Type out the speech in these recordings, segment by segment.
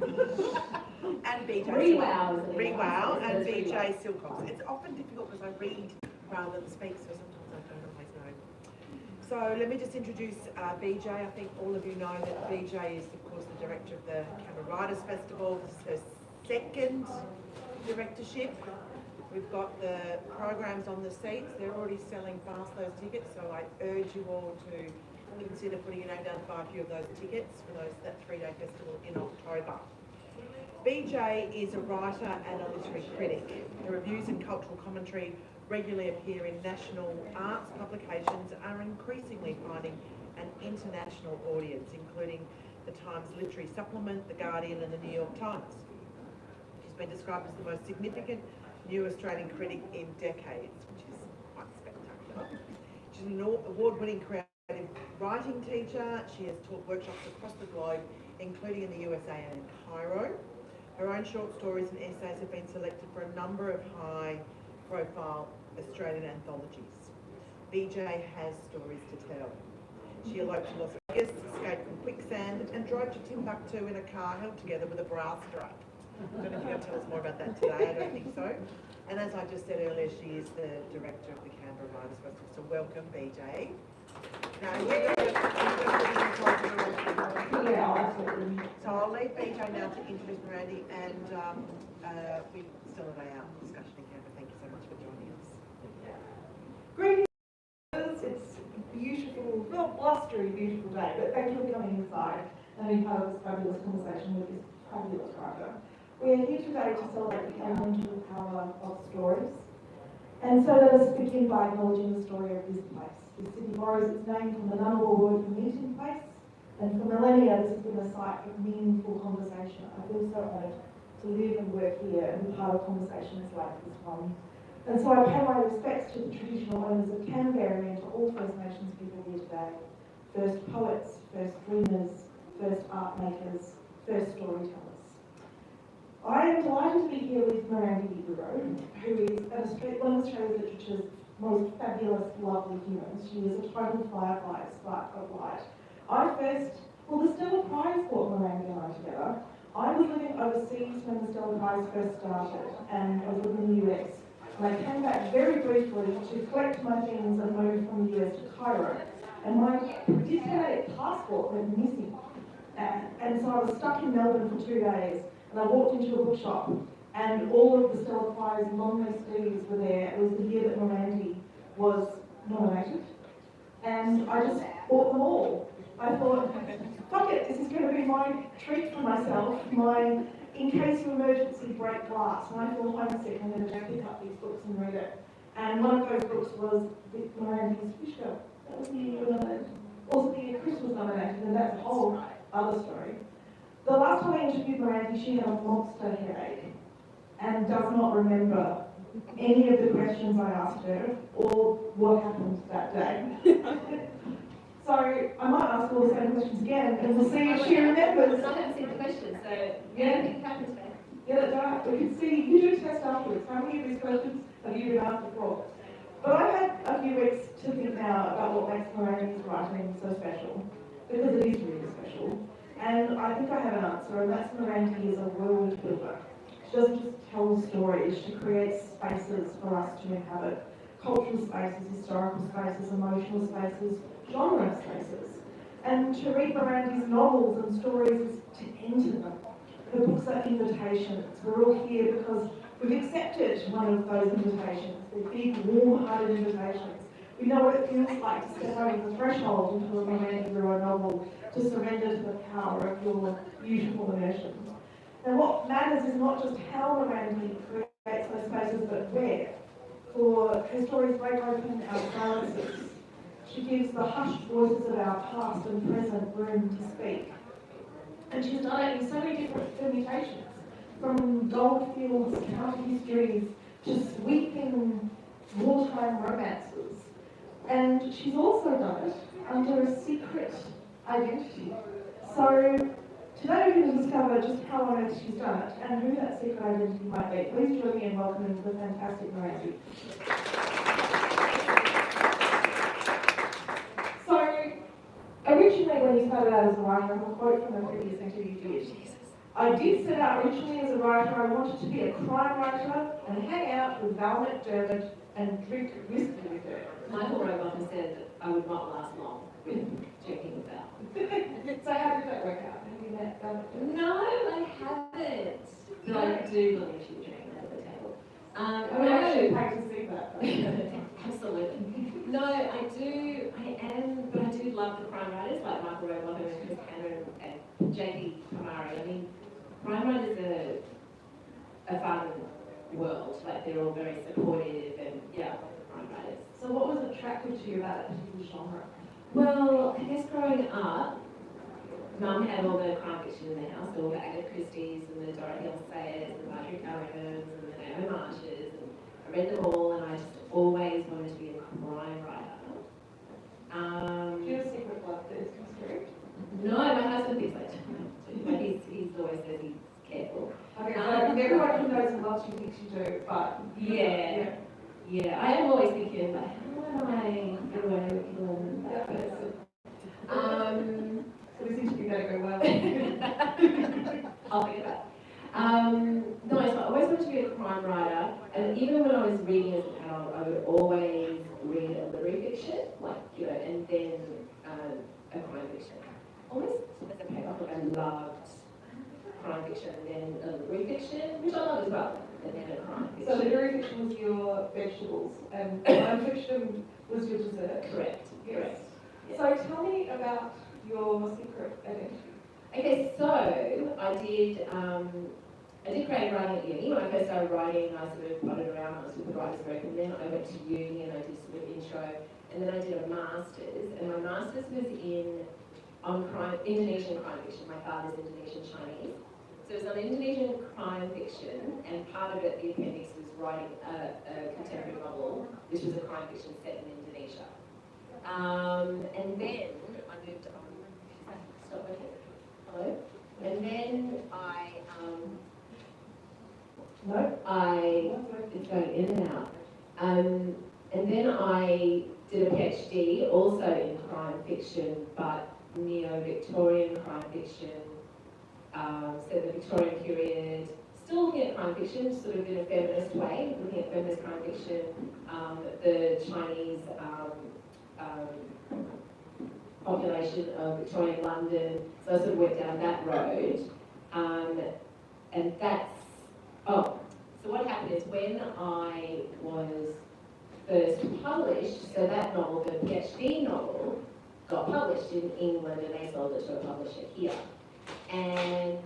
and BJ Riwoe and BJ Silcox. It's often difficult because I read rather than speak, so sometimes I don't always know. So let me just introduce BJ. I think all of you know that BJ is, of course, the director of the Canberra Writers Festival. This is her second directorship. We've got the programs on the seats. They're already selling fast, those tickets, so I urge you all to consider putting your name down to buy a few of those tickets for that 3-day festival in October. BJ is a writer and a literary critic. Her reviews and cultural commentary regularly appear in national arts publications and are increasingly finding an international audience, including the Times Literary Supplement, The Guardian and the New York Times. She's been described as the most significant new Australian critic in decades, which is quite spectacular. She's an award-winning creative writing teacher. She has taught workshops across the globe, including in the USA and in Cairo. Her own short stories and essays have been selected for a number of high-profile Australian anthologies. BJ has stories to tell. She eloped to Las Vegas, escaped from quicksand, and drove to Timbuktu in a car held together with a brass strap. I don't know if you're going to tell us more about that today. I don't think so. And as I just said earlier, she is the director of the Canberra Writers Festival. So welcome, BJ. Now, so I'll leave BJ now to introduce Mirandi, and we still have our discussion in Canberra. Thank you so much for joining us. Greetings. It's a beautiful, well, blustery, beautiful day, but thank you for coming inside and being part of this fabulous conversation with this fabulous writer. We are here today to celebrate the elemental power of stories. And so let us begin by acknowledging the story of this place. This city borrows its name from the Ngunnawal word for meeting place, and for millennia this has been a site of meaningful conversation. I feel so honoured to live and work here and be part of conversations like this one. And so I pay my respects to the traditional owners of Canberra and to all First Nations people here today. First poets, first dreamers, first art makers, first storytellers. I am delighted to be here with Mirandi, who is one of Australia's literature's most fabulous, lovely humans. She is a total firefly, spark of light. The Stella Prize brought Mirandi and I together. I was living overseas when the Stella Prize first started, and I was living in the US. And I came back very briefly to collect my things and move from the US to Cairo. And my diplomatic passport went missing. And so I was stuck in Melbourne for 2 days. And I walked into a bookshop, and all of the Stella Prize long sleeves were there. It was the year that Mirandi was nominated, and I just bought them all. I thought, fuck it, this is going to be my treat for myself, my in case of emergency break glass. When I feel homesick, I'm going to pick up these books and read it. And one of those books was Mirandi's Fish Girl. That was the year also the year Chris was nominated, and that's a whole other story. The last time I interviewed Mirandi, she had a monster headache and does not remember any of the questions I asked her or what happened that day. So I might ask all the same questions again and we'll see if she remembers. I haven't seen the questions, so yeah, it happens back. Yeah, that's right. We can see, you do a test afterwards. How many of these questions have you been asked before? But I've had a few weeks to think now about what makes Mirandi's writing so special, because it is really special. And I think I have an answer, and that's Mirandi is a world builder. She doesn't just tell stories, she creates spaces for us to inhabit. Cultural spaces, historical spaces, emotional spaces, genre spaces. And to read Mirandi's novels and stories is to enter them. Her books are invitations. We're all here because we've accepted one of those invitations. They're big, warm-hearted invitations. We know what it feels like to step over the threshold into a Mirandi Riwoe novel, to surrender to the power of your beautiful immersion. And what matters is not just how Mirandi creates those spaces, but where. For her stories break open our silences. She gives the hushed voices of our past and present room to speak. And she's done it in so many different permutations, from goldfields, counter histories, to sweeping wartime romances. And she's also done it under a secret identity. So today we're going to discover just how on earth she's done it and who that secret identity might be. Please join me in welcoming the fantastic Mirandi. So originally when you started out as a writer, I have a quote from a previous interview you did. I did set out originally as a writer. I wanted to be a crime writer and hang out with Val McDermott and drink whiskey with her. Michael Robotham said that I would not last long with joking about. So how did that work out? Have you met Val McDermott? No, I haven't. But I do believe she was drinking at the table. I would actually pay to see that. Absolutely. No, I am, but I do love the crime writers like Michael Robotham and Chris Canberra and J.P. Kamari. I mean, crime writers are a fun world. Like, they're all very supportive and, yeah, crime writers. So what was attractive to you about that particular genre? Well, I guess growing up, Mum had all the crime fiction in the house, all the Agatha Christie's and the Dorothy Sayers and the Marjorie Callaghan's and the Naomi Marshes, and I read them all, and I just always wanted to be a crime writer. Do you have a secret love that is conspiracy? No, my husband thinks I do. But he's always says he's careful. Okay, so everyone who knows and loves you thinks you do, but... Yeah, I am always thinking, like, how would I get away with killing that person? So this interview going to go well. I'll figure that. No, so I always wanted to be a crime writer, and even when I was reading as an adult, I would always read a literary fiction, like, and then a crime fiction. Almost as a payoff, like, I loved crime fiction, and then a literary fiction, which I love as well, and then a crime fiction. So literary fiction was your vegetables, and crime fiction was your dessert? Correct. Yes. Yeah. So tell me about your secret identity. Okay, so I did creative writing at uni. When I first started writing, I sort of plodded around, I was with the writer's group, and then I went to uni and I did sort of intro, and then I did a master's, and my master's was on Indonesian crime fiction. My father's Indonesian Chinese. So it was on Indonesian crime fiction, and part of it, the appendix, was writing a contemporary novel, which was a crime fiction set in Indonesia. And then I moved on. Stop working. Hello? And then it's going in and out. And then I did a PhD also in crime fiction, but neo-Victorian crime fiction, so the Victorian period, still looking at crime fiction, sort of in a feminist way, looking at feminist crime fiction, the Chinese population of Victorian London, so I sort of went down that road, and that's, so what happened is when I was first published, so that novel, the PhD novel, got published in England and they sold it to a publisher here. And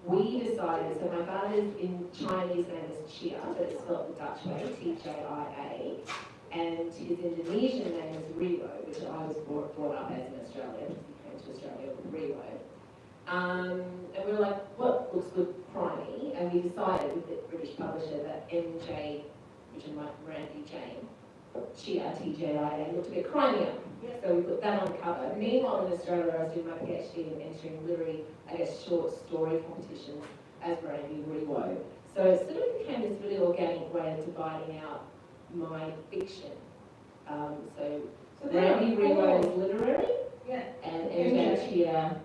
we decided, so my father's in Chinese name is Chia, but it's spelled the Dutch way, T-J-I-A. And his Indonesian name is Riwoe, which I was brought up as in Australia, because he came to Australia with Riwoe. And we were like, what looks good crimey? And we decided with the British publisher that MJ, which is Mirandi Jane, Chia, T-J-I-A, looked a bit crimier. So we put that on the cover. Meanwhile, in Australia, I was doing my PhD and entering literary, short story competitions as Mirandi Riwoe. So it sort of became this really organic way of dividing out my fiction. So Mirandi Riwoe is literary, and MJ Chia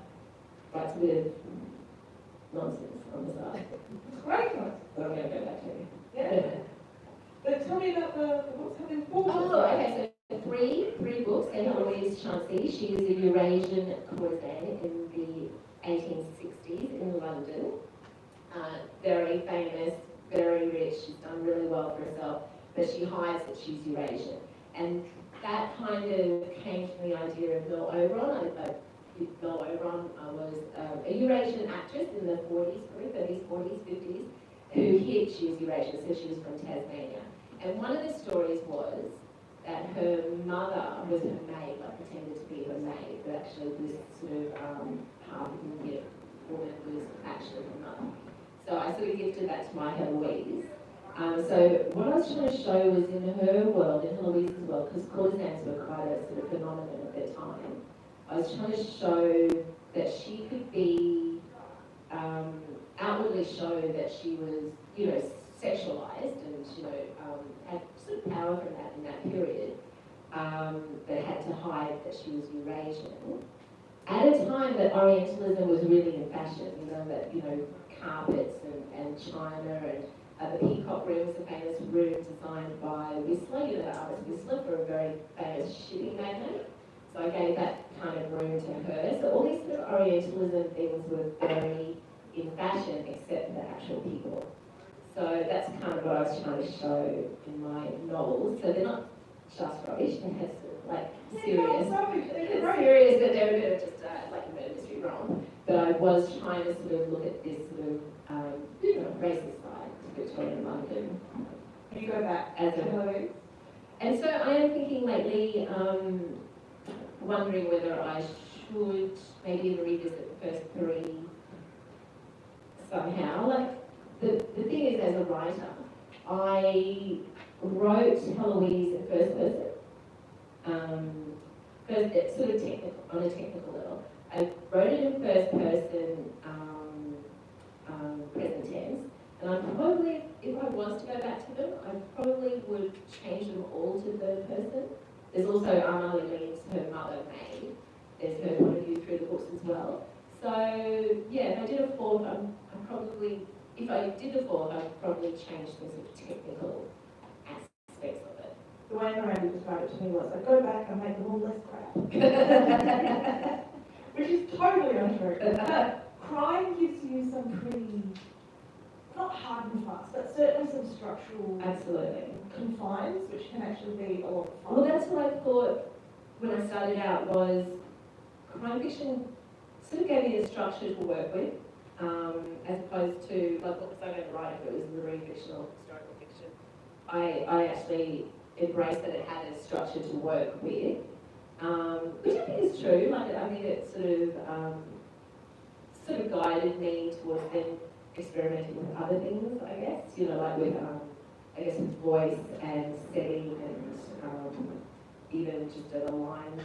writes a bit of nonsense on the side. Great. But I'm going to go back to you. Yeah. But tell me about the books. How many books? Oh, okay, so three books. And Eloise Chansey, she is a Eurasian courtesan in the 1860s in London. Very famous, very rich, she's done really well for herself, but she hides that she's Eurasian. And that kind of came from the idea of Mel Oberon. Mel Oberon was a Eurasian actress in the 40s, probably 30s, 40s, 50s, who hid she was Eurasian, so she was from Tasmania. And one of the stories was that her mother was her maid, like pretended to be her maid, but actually this sort of half Indian woman was actually her mother. So I sort of gifted that to my Eloise. So what I was trying to show was in her world, in Eloise's world, because courtesans were quite a sort of phenomenon at their time, I was trying to show that she could be, outwardly show that she was, sexualized and, had sort of power from that in that period, but had to hide that she was Eurasian. at a time that Orientalism was really in fashion, that, carpets and china and the Peacock Room was a famous room designed by Whistler, the artist Whistler, for a very famous shipping magnate. So I gave that kind of room to her. So all these sort of Orientalism things were very in fashion, except for the actual people. So that's kind of what I was trying to show in my novels. So they're not just rubbish, they're sort of like serious. Serious, but they're a bit of just like a murder mystery wrong. But I was trying to sort of look at this sort of racist side to Victorian London. Can you go back as a, and so I am thinking lately, wondering whether I should maybe revisit the first three somehow. Like the thing is, as a writer, I wrote Heloise in first person. First, it's sort of technical, on a technical level. I wrote it in first person, present tense, and I probably, if I was to go back to them, I probably would change them all to third person. There's also Armali Lee's her mother May. There's her point of view through the books as well. So yeah, if I did a fourth, if I did a fourth, I'd probably change some sort of technical aspects of it. The way Mirandi described it to me was, I go back and make them all less crap. Which is totally untrue. Crime gives you some pretty, not hard and fast, but certainly some structural confines, which can actually be a lot of fun. Well, that's what I thought when I started out, was crime fiction sort of gave me a structure to work with, as opposed to, like, what was I going to write if it was literary fiction or historical fiction. I actually embraced that it had a structure to work with, which I think is true. Like, I think it sort of guided me towards then experimenting with other things, I guess. Like with, I guess, with voice and setting and even just at a line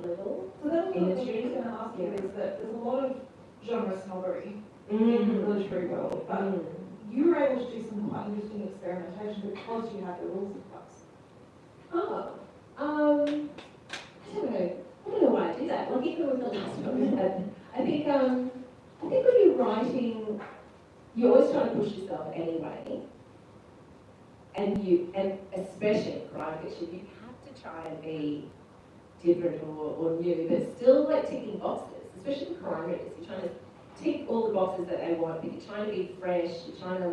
level. So that was what I was going to ask you, is that there's a lot of genre snobbery in the literary world, but you were able to do some quite interesting experimentation because you have the rules of class. Oh, I don't know why I do that. Like, even with the last one, I think when you're writing, you're always trying to push yourself anyway, and especially in crime fiction, you have to try and be different or new, but still like ticking boxes, especially with crime writers. You're trying to tick all the boxes that they want, but you're trying to be fresh, you're trying to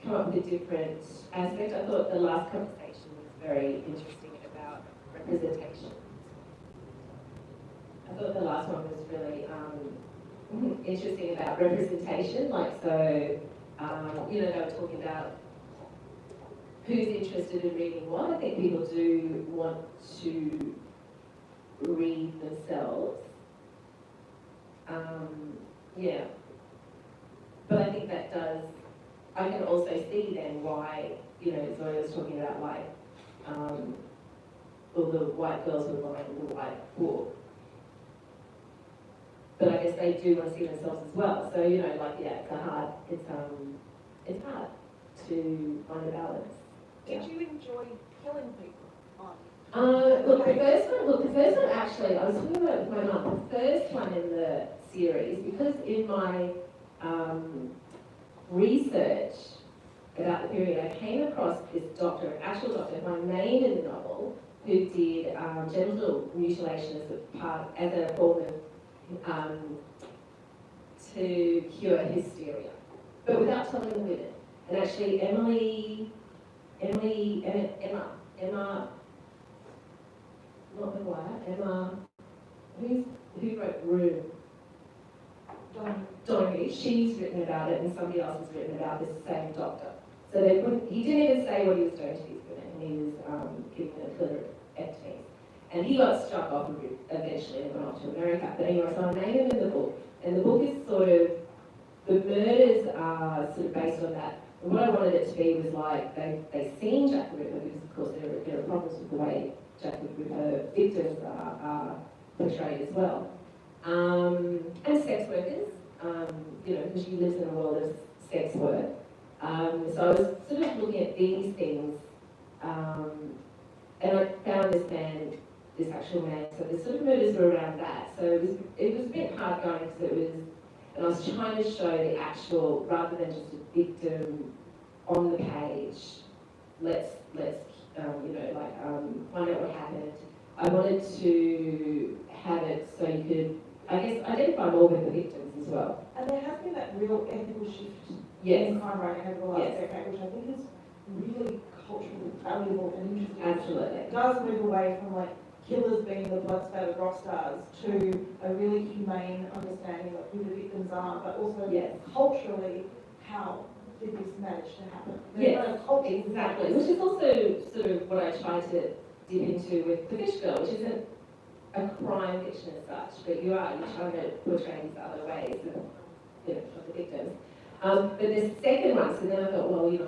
come up with a different aspect. I thought the last conversation was very interesting about representation. I thought the last one was really interesting about representation. Like, so, they were talking about who's interested in reading what. I think people do want to read themselves. Yeah. But I think that does, I can also see then why, Zoe was talking about, like, all the white girls who are buying the white book. But I guess they do want to see themselves as well. So, it's hard to find a balance. Did you enjoy killing people on? The first one actually, I was talking about it with my mum, the first one in the series, because in my research about the period, I came across this doctor, actual doctor, my name in the novel, who did genital mutilation as a form of to cure hysteria, but without telling the women. And actually, Emma, not McGuire, Emma, who wrote Room? Donoghue. She's written about it, and somebody else has written about this same doctor. So he didn't even say what he was doing to these women, and he was giving them clitorectomies. And he got struck off eventually and went off to America. But anyway, so I named him in the book. And the book is sort of, the murders are sort of based on that. And what I wanted it to be was like, they seen Jack the Ripper, because of course there are problems with the way Jack the Ripper victims are portrayed as well. And sex workers, because she lives in a world of sex work. So I was sort of looking at these things, and I found this man this actual man. So the sort of murders were around that. So it was a bit hard going because it was, and I was trying to show the actual, rather than just a victim on the page. Let's find out what happened. I wanted to have it so you could, I guess, identify more with the victims as well. And there has been that real ethical shift Yes. in crime writing over the last decade, which I think is really culturally valuable and interesting. Absolutely. It does move away from like killers being the blood-spattered rock stars to a really humane understanding of who the victims are, but also culturally how did this manage to happen? Yes, exactly. Which is also sort of what I tried to dip into with The Fish Girl, which isn't a crime fiction as such, but you're trying to portray these other ways of, of the victims. But the second one, so then I thought, well, these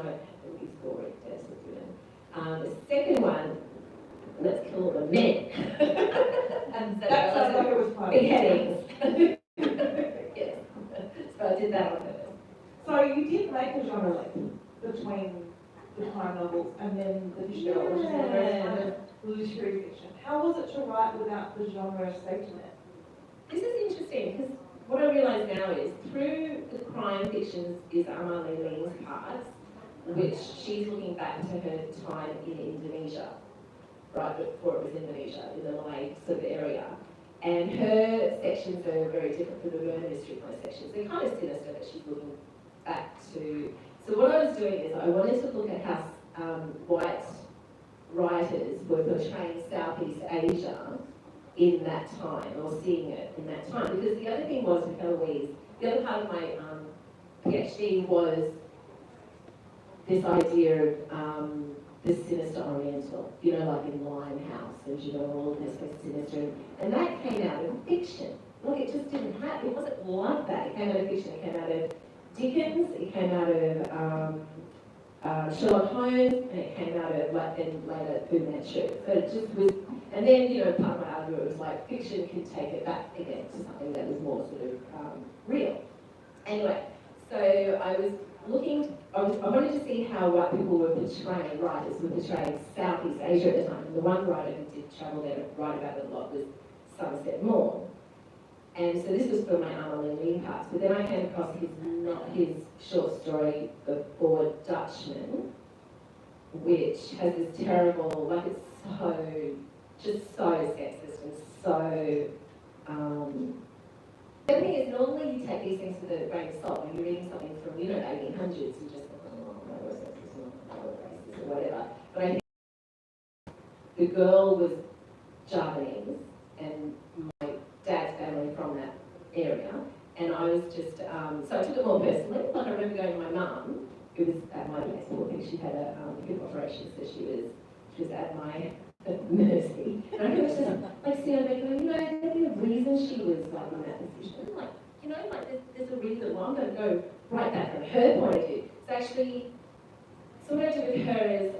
gory deaths are good. The second one, let's kill all the men. And that sounds like it was fun. Beheadings. Yes. So I did that on purpose. So you did make a genre link between the crime novels and then The Fish Girl, which is a very kind of literary fiction. How was it to write without the genre safety net? This is interesting because what I realise now is through the crime fictions is Amalie Lee's parts, which she's looking back to her time in Indonesia, right before it was Indonesia, in the Malay sort of area. And her sections are very different from the murder mystery kind of sections. They're kind of sinister, but she's looking back to. So what I was doing is I wanted to look at how white writers were portraying Southeast Asia in that time, or seeing it in that time. Because the other thing was with Eloise, the other part of my PhD was this idea of the sinister Oriental, like in Limehouse, and all of this was sinister. And that came out of fiction. Like it just didn't happen. It wasn't like that. It came out of fiction. It came out of Dickens. It came out of Sherlock Holmes, and it came out of then later Fu Manchu. So it just was. And then part of my argument was like fiction can take it back again to something that was more sort of real. Anyway, so I was looking. I wanted to see how white people were portraying, writers were portraying Southeast Asia at the time. And the one writer who did travel there and write about it a lot was Somerset Maugham. And so this was for my Amalie Lee parts. But then I came across his short story, The Four Dutchmen, which has this terrible, it's just so sexist and so. The thing is, normally you take these things with a grain of salt when you're reading something from, the 1800s, you just go, oh, no, it's sexist, no, racist, or whatever. But I think the girl was Javanese, and my dad's family from that area, and I was just, so I took it more personally. Like I remember going to my mum, who was at my place, I think she had a hip operation, so she was at my mercy. And I remember she was like sitting on me going, there'd be a reason she was in that position. There's a reason why I'm going to go right back from her point of view. So actually, so what I did with her is,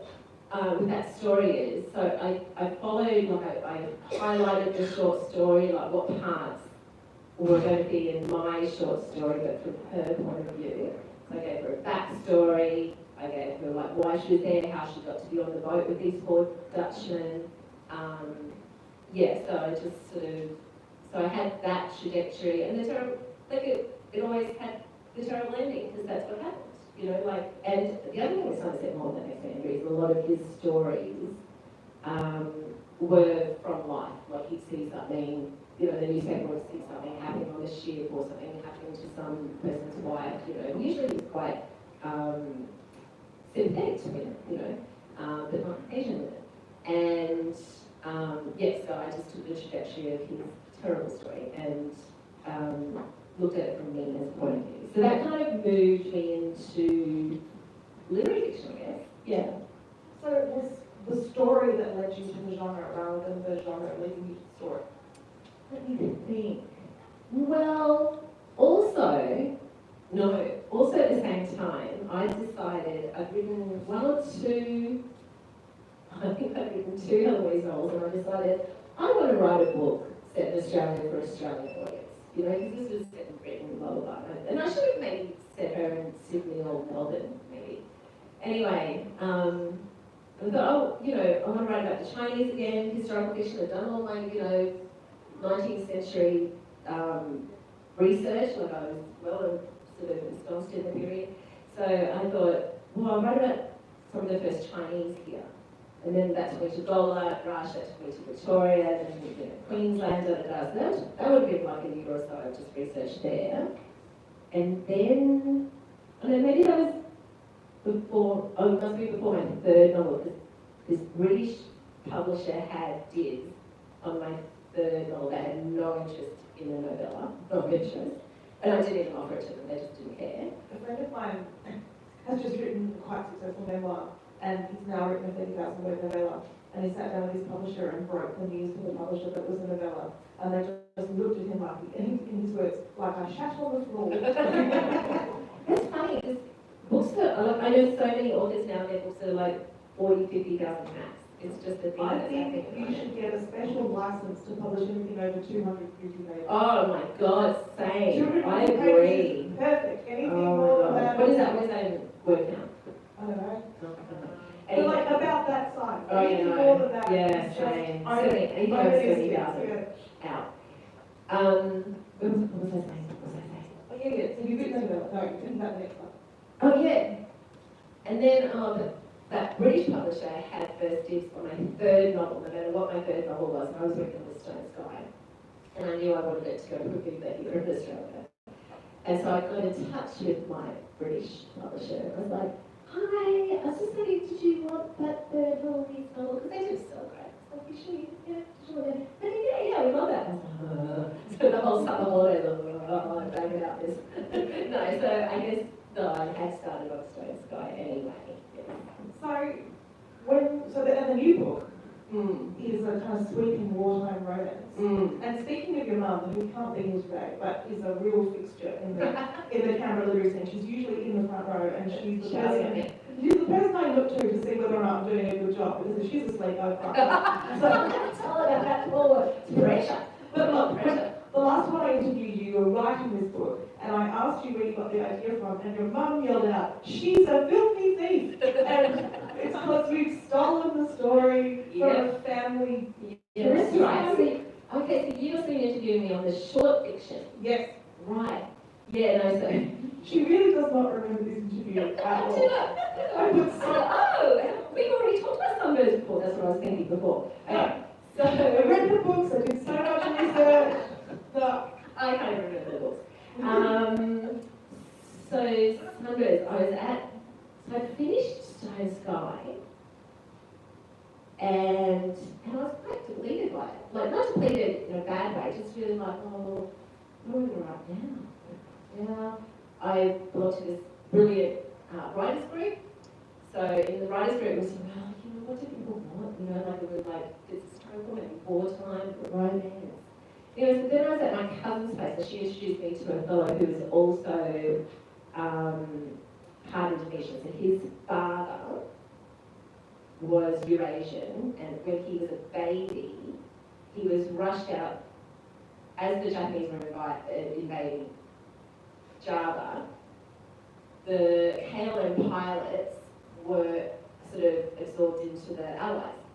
with that story is, so I followed, I highlighted the short story, what parts were going to be in my short story, but from her point of view. So I gave her a backstory, I gave her why she was there, how she got to be on the boat with these four Dutchmen. So I just so I had that trajectory, and it always had the terrible ending, because that's what happened. And the other thing with Somerset Maugham that makes me angry is a lot of his stories were from life. Like he'd see something, the newspaper would see something happening on the ship or something happening to some person's wife, Usually he's quite sympathetic to women, but not Asian women. And so I just took the trajectory of his terrible story and looked at it from Nina's point of view. So that kind of moved me into literary fiction, I guess. Yeah. So it was the story that led you to the genre rather than the genre leading you to the story? Let me think. Well, also at the same time, I decided I'd written one or two, I think I'd written 2 Eloise novels, and I decided I want to write a book set in Australia for Australian audience. Because this was set in Britain, blah, blah, blah. And I should have maybe set her in Sydney or Melbourne, maybe. Anyway, And I thought, oh, you know, I want to write about the Chinese again, historical fiction. I've done all my, you know, 19th century research, like I was well sort of ensconced in the period. So I thought, well, I'll write about some of the first Chinese here. And then that took me to Gola, Rush, that took me to Victoria, then you know, Queensland, So that would have been like a year or so of just research there. And then, I don't know, maybe that was before, oh, it must be before my third novel, because this British publisher had dibs on my third novel. They had no interest in the novella, no interest. And I didn't even offer it to them, they just didn't care. A friend of mine has just written a quite successful memoir, and he's now written a 30,000 word novella. And he sat down with his publisher and broke the news to the publisher that it was a novella. And they just looked at him like, in his words, like I shat on the floor. That's funny, because books are, I know so many authors now, their books are like 40, 50,000 max. It's just a thing I that's think happening. you should get a special license to publish anything over 250 pages. Oh my god, same. 250 I pages agree. is perfect. Anything Oh more my than god. that. What is that? What is that in word count? I don't know. But Anyway. like about that size. Oh, you Anything know. more than that. Yeah, is just same. over- 70, over 70,000 yeah. out. What was I saying? What was I saying? Oh, yeah. So you've written a novella. No, you've written that next one. Oh yeah. And then that British publisher had first dibs on my third novel, no matter what my third novel was. I was working with Stone Sky. And I knew I wanted it to go to a big that year in Australia. And so I got in touch with my British publisher. I was like, hi, I was just wondering, did you want that third release novel? Because they do sell great. I was like, you sure? Yeah, sure. And they, yeah, we love that. I was like, so the whole summer holiday, I'm banging out this. No, so I guess, no, I had started on Stone Sky anyway. So the new book is a kind of sweeping wartime romance. And speaking of your mum, who can't be here today, but is a real fixture in the Canberra literary scene. She's usually in the front row, and she's the person I look to see whether or not I'm doing a good job, because if she's asleep, I've got Tell her about that forward. It's pressure. But look, the last time I interviewed you, you were writing this book, and I asked you where you got the idea from, and your mum yelled out, "She's a filthy thief!" And it's because you've stolen the story from a family. Yeah, that's right. Okay, so you must have been interviewing me on the short fiction. Yes. Right. Yeah, no, so. She really does not remember this interview at all. I would say. Oh, we've already talked about Sunburst before, that's what I was thinking before. Okay, so. I read the books, I did so much research. I can't even remember the books. So Sunburst, so I finished Stone Sky, and I was quite depleted by it. Like, not depleted in a bad way, just really like, oh, what am I going to write now? Yeah, I belong to this brilliant writers group. So in the writers group, it was well, you know, what do people want? You know, like it was like it's historical, maybe wartime, romance. Anyway, so then I was at my cousin's place, and she introduced me to a fellow who was also part Indonesian. So his father was Eurasian, and when he was a baby, he was rushed out as the Japanese were invading Java. The KLM pilots were sort of absorbed into the Allies,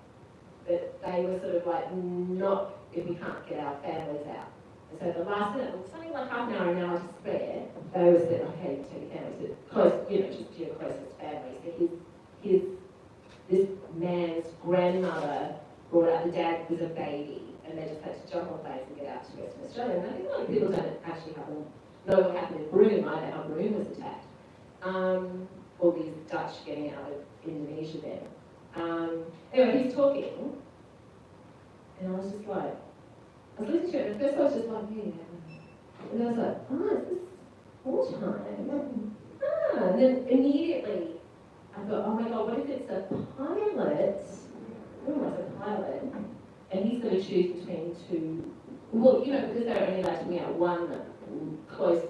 but they were sort of like, not if we can't get our families out. And so the last minute, something like half an hour to spare, they were said, okay, you take your families to close, you know, just to your closest family. So this man's grandmother brought out, the dad was a baby, and they just had to jump on planes and get out to Western Australia. And I think a lot of people don't actually know what happened in Broome, either how Broome was attacked. All these Dutch getting out of Indonesia then. Anyway, he's talking, and I was just like, I was listening to it, and at first I was just like, yeah. And I was like, oh, is this wartime? And then immediately I thought, oh my god, what if it's a pilot? Who was a pilot? And he's going to choose between two, well, you know, because they're only allowed to bring out one close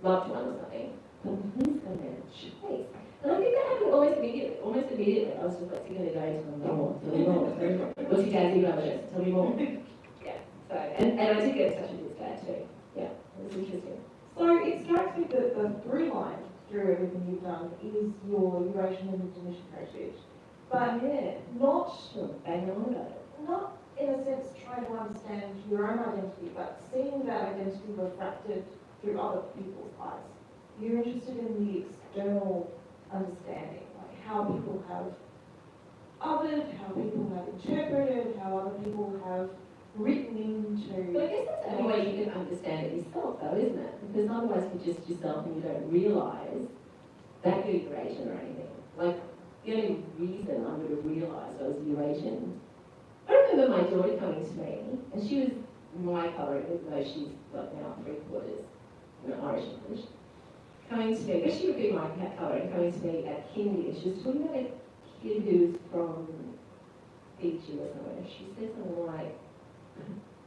loved one or something. But he's going to choose. And I think that happened almost immediately. I was just like sitting there going, tell me more. What's your dad's email address? Tell me more. Yeah. So, and I did get in touch with his dad too. Yeah, it was interesting. So it strikes me that the through line through everything you've done is your Eurasian and Indonesian heritage. but Yeah. not Bang on about it. not in a sense trying to understand your own identity, but seeing that identity reflected through other people's eyes. You're interested in the external understanding, like how people have othered, how people have interpreted, how other people have written into. But I guess that's the only way you can understand it yourself, though, isn't it? Because otherwise you're just yourself and you don't realise that you're Eurasian or anything. Like, the only reason I would have realised I was Eurasian, I remember my daughter coming to me, and she was my colour, even though she's like now 3/4 Irish English, coming to me, but she would be my colour, and coming to me at kindy, and she was talking about a kid who's from Fiji or somewhere. She said something like,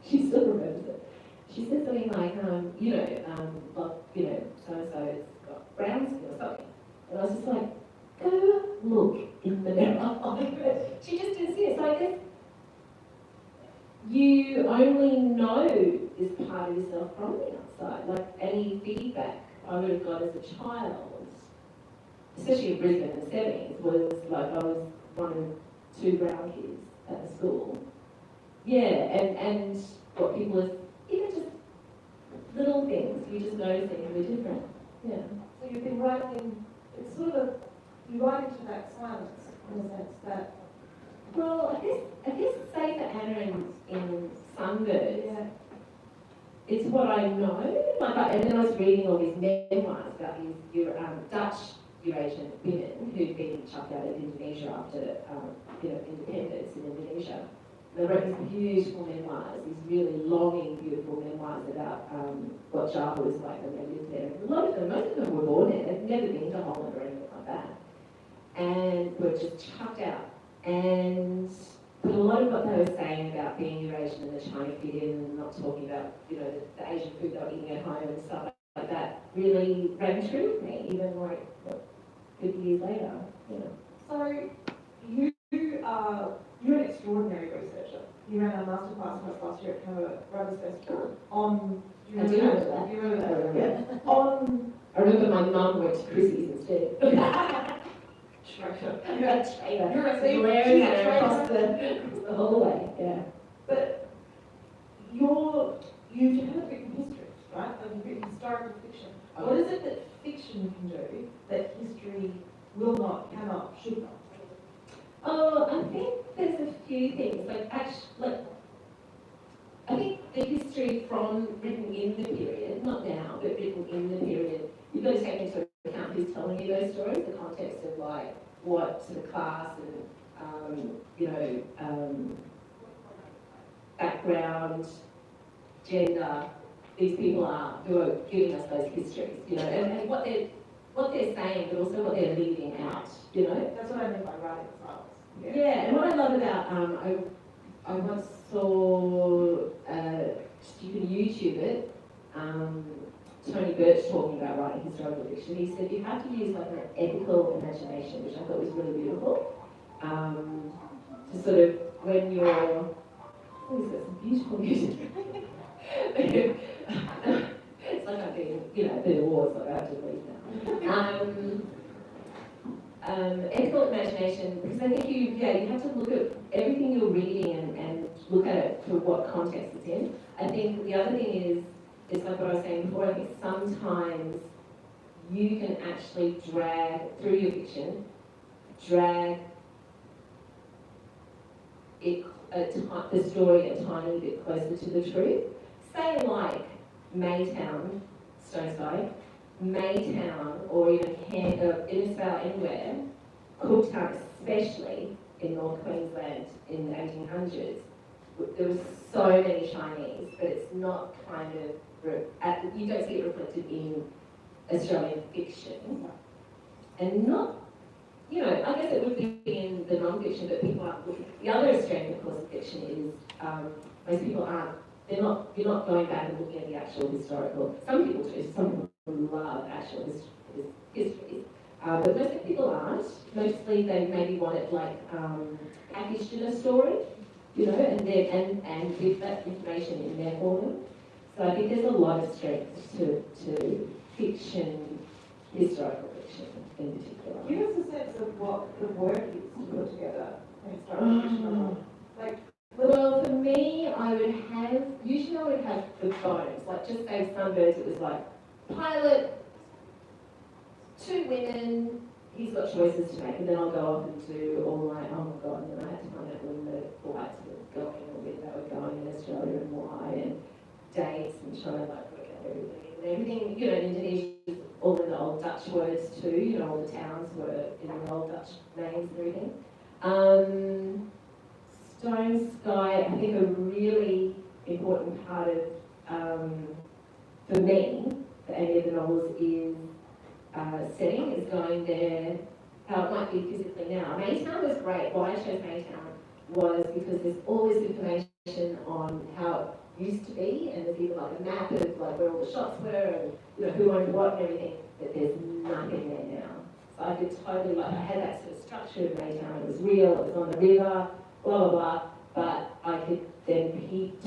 she still remembers it. She said something like, so-and-so's got brown skin or something. And I was just like, go look in the mirror. She just didn't see it. So I guess you only know this part of yourself from the outside. Like any feedback I would have got as a child, especially in Brisbane in the 70s, was like I was one of 2 brown kids at the school. Yeah, and what people are, even just little things, you just notice they can be different. Yeah. So you've been writing, it's sort of, you write into that silence in a sense that. Well, I guess say for Anna in Sunbird, Yeah. it's what I know. And then I was reading all these memoirs about these Dutch Eurasian women who'd been chucked out of Indonesia after independence in Indonesia. They wrote these beautiful memoirs, these really longing, beautiful memoirs about what Java was like when they lived there. A lot of them, most of them were born there. They'd never been to Holland or anything like that, and were just chucked out. But a lot of what they were saying about being Eurasian and the trying to fit in and not talking about, the Asian food they were eating at home and stuff like that really rang true with me, even like 50 years later. So you're an extraordinary researcher. You ran a masterclass with us last year at Canberra Writers Festival on. Do you remember that? You remember that? Yeah. On. I remember my mum went to Chrissy's instead. Traitor. You're a traitor. You're a glaring traitor. at her across the hallway. Yeah. But you've had written history, right? Like you've written historical fiction. What is it that fiction can do that history will not, cannot, should not? Oh, I think there's a few things. I think the history from written in the period, not now, but written in the period, you've got to take into account who's telling you those stories, the context of like what sort of class and background, gender these people are who are giving us those histories, and what they're saying, but also what they're leaving out, That's what I mean by writing styles. Yeah, and what I love about, I once saw, you can YouTube it, Tony Birch talking about writing historical fiction. He said you have to use like an ethical imagination, which I thought was really beautiful, to sort of, when you're, oh, he's got some beautiful music. It's like I've been, a bit of awards, like I have to leave now. Ethical imagination, because I think you have to look at everything you're reading and look at it for what context it's in. I think the other thing is, it's like what I was saying before, I think sometimes you can actually drag, through your fiction, the story a tiny bit closer to the truth. Say like Maytown, Stoneside, Maytown, or even Innisfail, anywhere, Cooktown especially in North Queensland in the 1800s, there was so many Chinese, but it's not kind of, you don't see it reflected in Australian fiction. And not, I guess it would be in the non-fiction, but people aren't looking. The other Australian, of course, of fiction is, most people aren't, you're not going back and looking at the actual historical. Some people do, some people love actual histories, but most people aren't. Mostly they maybe want it like packaged in a story, and with that information in there for them. So I think there's a lot of strength to fiction, historical fiction. in particular. Give us a sense of what the work is to put together and start a fiction novel. Like, well, for me, usually I would have the bones, like just say Sunbirds, it was like, pilot, 2 women, he's got choices to make, and then I'll go off and do all my, oh my god, and then I had to find out when the flights were going, or where they were going in Australia and why, and dates, and trying to like work out everything, you know, in Indonesia, all in the old Dutch words too, you know, all the towns were in the old Dutch names and everything. Stone Sky, I think a really important part of, for me, for any of the novels is setting, is going there, how it might be physically now. Maytown was great. Why I chose Maytown was because there's all this information on how it used to be, and there's even like a map of like where all the shops were and you know who owned what and everything, but there's nothing there now. So I could totally, like, I had that sort of structure of Maytown. It was real, it was on the river, blah, blah, blah, but I could then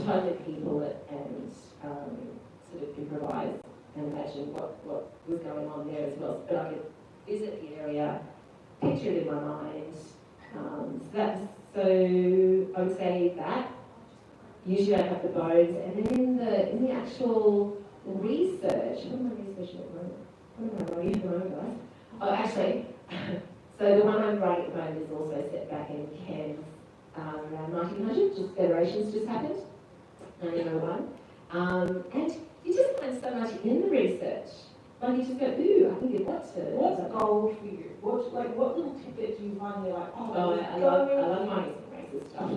totally people it and sort of improvise and imagine what was going on there as well. But I could visit the area, picture it in my mind. So I would say that. Usually I have the bones, and then in the actual research, what am I researching at the moment? What am I writing at the moment, guys? Oh, actually, so the one I'm writing at the moment is also set back in Cairns around 1900, just Federations just happened, 1901. And you just find so much in the research. Like you just go, ooh, I think you've got to. what's gold for you? What little tidbit do you find you're like, oh, I love finding some racist stuff.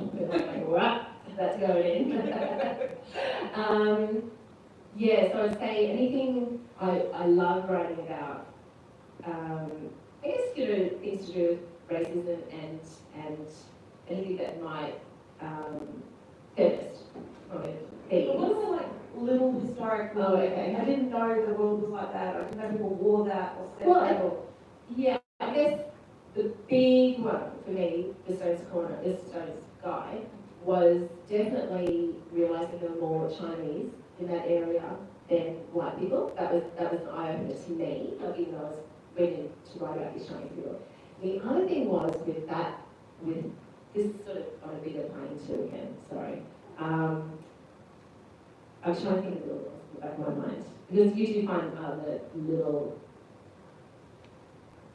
Like, what? That's going in. Yeah, so I'd say anything I love writing about, I guess, you know, things to do with racism and anything that might, feminist, themes. What are the like little historic? Oh, okay. I didn't know the world was like that. I didn't know people wore that or said that. Or... Yeah, I guess the big one for me, the Stone Sky, was definitely realising there were more Chinese in that area than white people. That was an eye-opener to me, like, even though I was ready to write about these Chinese people. The other thing was with this is sort of on a bigger plane too again, sorry. I'm trying to think of the little ones in the back of my mind. Because you do find other little,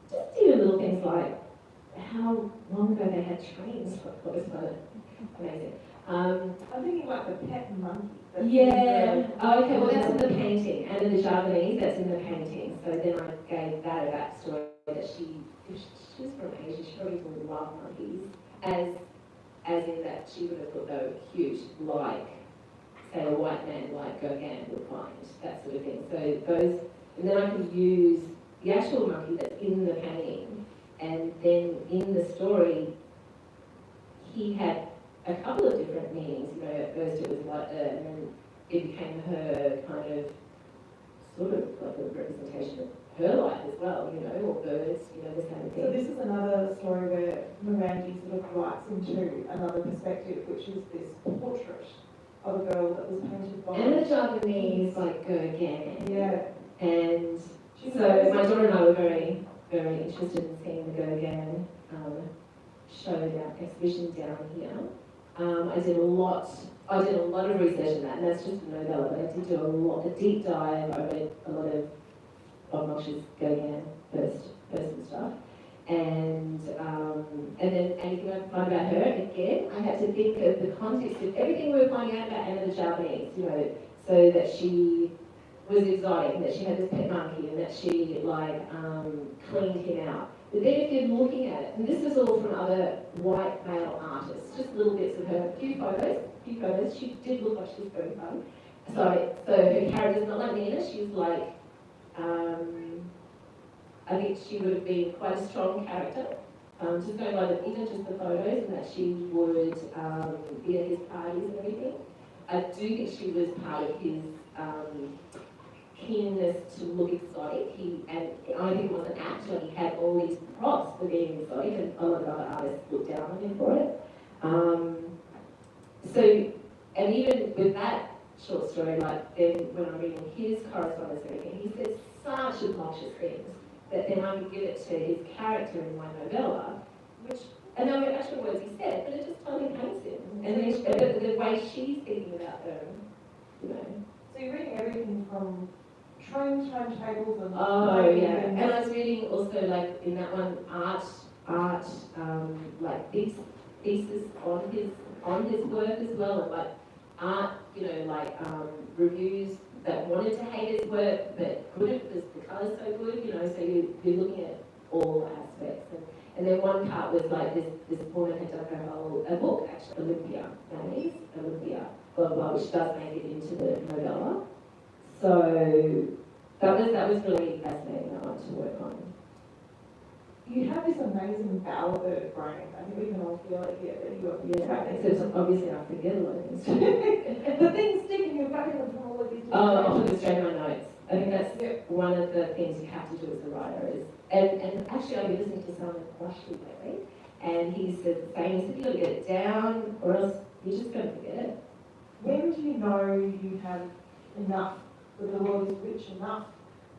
just even little things like how long ago they had trains. What was that? Amazing. I'm thinking like the pet monkey. Yeah. Oh, okay, well that's in the painting. And in the Japanese, that's in the painting. So then I gave that a backstory that she was from Asia, she probably would love monkeys. As in that she would have thought they were huge, like, say, a white man like Gauguin would find, that sort of thing. So those, and then I could use the actual monkey that's in the painting, and then in the story, he had a couple of different meanings. You know, at first it was like, and then it became her kind of, sort of like a representation of her life as well, you know, or birds, you know, this kind of thing. So this is another story where Mirandi sort of writes into another perspective, which is this portrait of a girl that was painted by... And the Japanese, like, Gauguin. Yeah. And so my daughter and I were very, very interested in seeing the Gauguin show down, exhibition down here. I did a lot of research in that, and that's just a novella, but I did do a deep dive. I read a lot of Bob Mosh's Gauguin person stuff. And then anything I could find about her, again, I had to think of the context of everything we were finding out about Anna the Japanese, you know, so that she was exotic, and that she had this pet monkey, and that she, like, cleaned him out. But then if you're looking at it, and this is all from other white male artists, just little bits of her, a few photos, she did look like she was very fun. So her character's not like Nina, she's like, I think she would have been quite a strong character. Just going by even just the photos, and that she would be at his parties and everything. I do think she was part of his keenness to look exotic. And I think it was an act, like he had all these props for being exotic, and a lot of other artists looked down on him for it. And even with that short story, like then when I'm reading his correspondence and everything, he says such obnoxious things. that then I would give it to his character in my novella, and they were actual words he said, but it just totally paints him. And then the way she's thinking about them, you know. So you're reading everything from train tables and... Oh, yeah. And I was reading also, like, in that one, art, like, thesis on his work as well, and, like, art, you know, like, reviews that wanted to hate his work, but couldn't because the colour's so good, you know, so you're looking at all aspects. And then one part was like this woman had done a book, actually, Olympia, blah, blah, blah, which does make it into the novella. So that was really fascinating. I wanted to work on. You have this amazing bowerbird brain. I think we can all feel it here. Except obviously I forget a lot of things. The things sticking in your back from all of these. I'll put it straight in my notes. I think that's one of the things you have to do as a writer is, and actually I've been listening to Simon Quashley lately, and he said the same. He said you got to get it down, or else you're just going to forget it. When do you know you have enough, that the world is rich enough?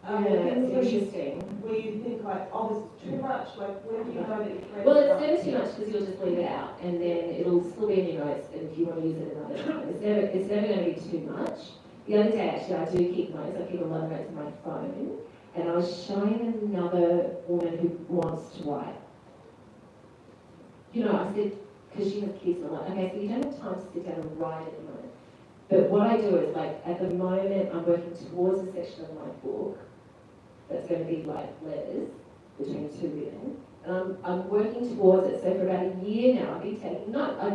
It's interesting. Where you think like, oh, this is too much. Like, when do you know that you've read Well, enough? it's never too much because you'll just leave it out, and then it'll still be in your notes, and if you want to use it another time, it's never going to be too much. The other day, actually, I do keep notes. I keep a lot of notes on my phone, and I was showing another woman who wants to write. You know, I said, because she has kids, and I'm like, okay, so you don't have time to sit down and write at the moment. But what I do is, like, at the moment, I'm working towards a section of my book that's going to be like letters between two women, and I'm working towards it. So for about a year now, I've been taking notes. I'll